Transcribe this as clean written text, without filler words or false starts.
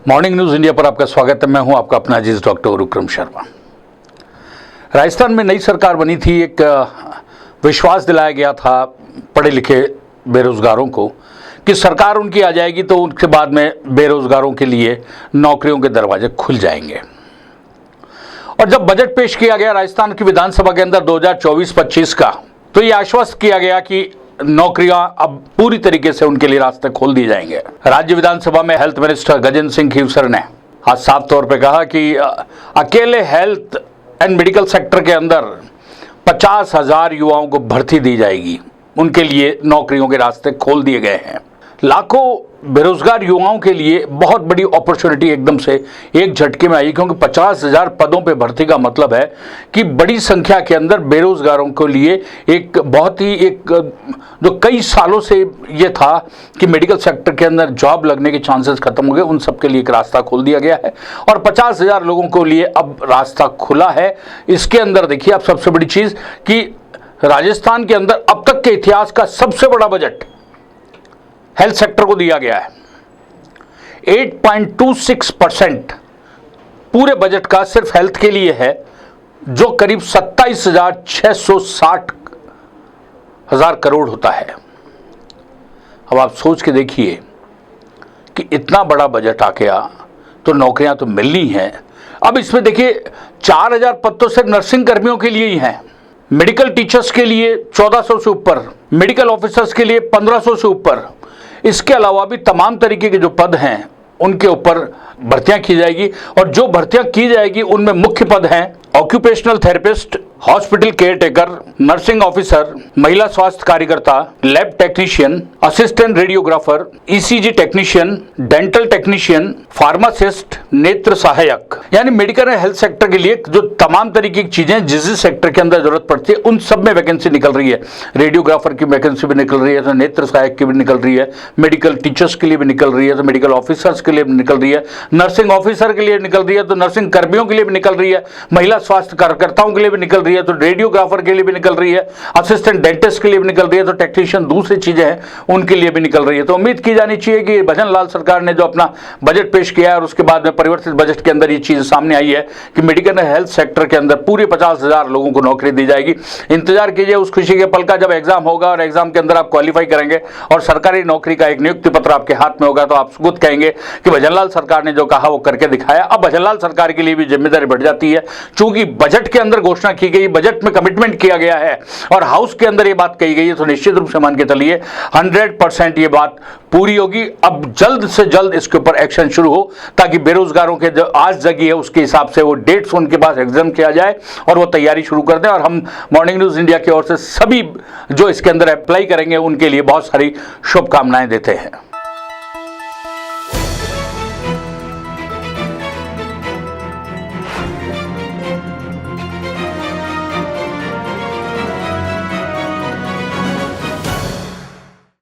Morning news India पर आपका स्वागत है। मैं हूं आपका अपना अजीज डॉक्टर गुरुक्रम शर्मा। राजस्थान में नई सरकार बनी थी। एक विश्वास दिलाया गया था पढ़े लिखे बेरोजगारों को कि सरकार उनकी आ जाएगी तो उसके बाद में बेरोजगारों के लिए नौकरियों के दरवाजे खुल जाएंगे। और जब बजट पेश किया गया राजस्थान की विधानसभा के अंदर 2024-25 का, तो ये आश्वस्त किया गया कि नौकरियां अब पूरी तरीके से उनके लिए रास्ते खोल दिए जाएंगे। राज्य विधानसभा में हेल्थ मिनिस्टर गजेंद्र सिंह खीवसर ने आज साफ तौर पे कहा कि अकेले हेल्थ एंड मेडिकल सेक्टर के अंदर 50,000 युवाओं को भर्ती दी जाएगी। उनके लिए नौकरियों के रास्ते खोल दिए गए हैं। लाखों बेरोजगार युवाओं के लिए बहुत बड़ी अपॉर्चुनिटी एकदम से एक झटके में आई, क्योंकि 50,000 पदों पे भर्ती का मतलब है कि बड़ी संख्या के अंदर बेरोजगारों के लिए एक बहुत ही जो कई सालों से ये था कि मेडिकल सेक्टर के अंदर जॉब लगने के चांसेस खत्म हो गए, उन सबके लिए एक रास्ता खोल दिया गया है और 50,000 लोगों के लिए अब रास्ता खुला है। इसके अंदर देखिए आप, सबसे बड़ी चीज कि राजस्थान के अंदर अब तक के इतिहास का सबसे बड़ा बजट हेल्थ सेक्टर को दिया गया है। 8.26% पूरे बजट का सिर्फ हेल्थ के लिए है, जो करीब 27,660 करोड़ होता है। अब आप सोच के देखिए कि इतना बड़ा बजट आ गया तो नौकरियां तो मिलनी हैं। अब इसमें देखिए 4,000 पद तो सिर्फ नर्सिंग कर्मियों के लिए ही हैं, मेडिकल टीचर्स के लिए 1,400 से ऊपर, मेडिकल ऑफिसर्स के लिए 1,500 से ऊपर। इसके अलावा भी तमाम तरीके के जो पद हैं उनके ऊपर भर्तियां की जाएगी और जो भर्तियां की जाएगी उनमें मुख्य पद हैं occupational therapist, hospital caretaker, nursing officer, महिला स्वास्थ्य कार्यकर्ता, lab technician, assistant radiographer, ECG technician, dental technician, pharmacist, नेत्र सहायक। यानी मेडिकल एंड हेल्थ सेक्टर के लिए जो तमाम तरीके की चीजें जिस सेक्टर के अंदर जरूरत पड़ती है उन सब में वैकेंसी निकल रही है। रेडियोग्राफर की वैकेंसी भी निकल रही है, तो नेत्र सहायक की भी निकल रही है, मेडिकल टीचर्स के लिए भी निकल रही है, तो मेडिकल ऑफिसर्स के लिए भी निकल रही है, नर्सिंग ऑफिसर के लिए निकल रही है, तो नर्सिंग कर्मियों के लिए भी निकल रही है, महिला स्वास्थ्य कार्यकर्ताओं के लिए भी निकल रही है, तो रेडियोग्राफर के लिए भी निकल रही है, असिस्टेंट डेंटिस्ट के लिए भी निकल रही है, तो टेक्नीशियन दूसरी चीजें हैं उनके लिए भी निकल रही है। तो उम्मीद की जानी चाहिए कि भजन लाल सरकार ने जो अपना बजट पेश किया है और उसके बाद में परिवर्तित बजट के अंदर ये चीज सामने आई है कि मेडिकल एंड हेल्थ सेक्टर के अंदर पूरे 50,000 लोगों को नौकरी दी जाएगी। इंतजार कीजिए उस खुशी के पल का जब एग्जाम होगा और एग्जाम के अंदर आप क्वालिफाई करेंगे और सरकारी नौकरी का एक नियुक्ति पत्र आपके हाथ में होगा, तो आप खुद कहेंगे कि भजनलाल सरकार ने जो कहा वो करके दिखाया। अब भजनलाल सरकार के लिए भी जिम्मेदारी बढ़ जाती है, चूंकि बजट के अंदर घोषणा की गई, बजट में कमिटमेंट किया गया है और हाउस के अंदर ये बात कही गई है, तो निश्चित रूप से मान के चलिए 100% ये बात पूरी होगी। अब जल्द से जल्द इसके ऊपर एक्शन शुरू हो ताकि बेरोजगारों के जो आज जगी है उसके हिसाब से वो डेट्स उनके पास एग्जाम किया जाए और वो तैयारी शुरू कर दें। और हम मॉर्निंग न्यूज इंडिया की ओर से सभी जो इसके अंदर अप्लाई करेंगे उनके लिए बहुत सारी शुभकामनाएं देते हैं।